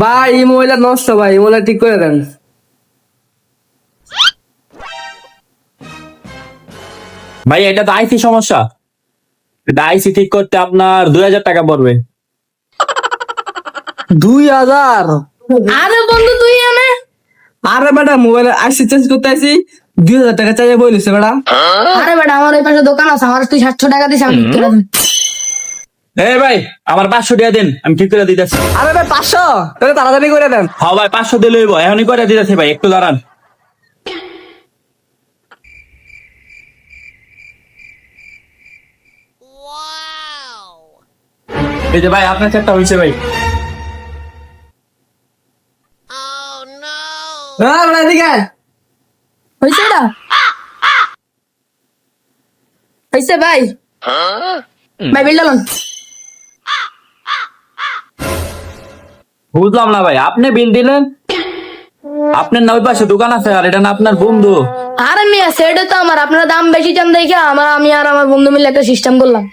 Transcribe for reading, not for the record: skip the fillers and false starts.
ভাই এই মোবাইলটা নষ্ট, ভাই এই মোবাইলটা ঠিক করে দেন। ভাই এটা তো আইসি সমস্যা, এটা আইসি ঠিক করতে আপনার 2000 টাকা পড়বে। 2000? আরে বন্ধু তুই এনে আরে বেটা মোবাইল আইসি চেঞ্জ করতে আসি 2000 টাকা চাইয়ে বলিস বেটা। আরে বেটা আমার ওই পাশে দোকান আছে, আমার তুই 700 টাকা দিস আমি ঠিক করে দেব। এ ভাই আমার 500 টাকা দেন, আমি ঠিক করে দিতেছি। আরে ভাই 500, তাহলে তাড়াতাড়ি করে দেন। হ্যাঁ ভাই 500 দিলে হইব, এখনই করে দিতেছি ভাই, একটু দাঁড়ান। এই যে ভাই আপনার চেকটা হয়েছে ভাই। হ্যাঁ বেটা এদিকে আয়। হইছে এটা হইছে ভাই, ভাই বিল ডালন। বুঝলাম না ভাই, আপনি বিল দিলেন, আপনার না ওই পাশে দোকান আছে আর এটা না আপনার বন্ধু। আরে মিয়া সেটা তো আমার, আপনারা দাম বেশি চান দেখে আমি আর আমার বন্ধু মিলে একটা সিস্টেম করলাম।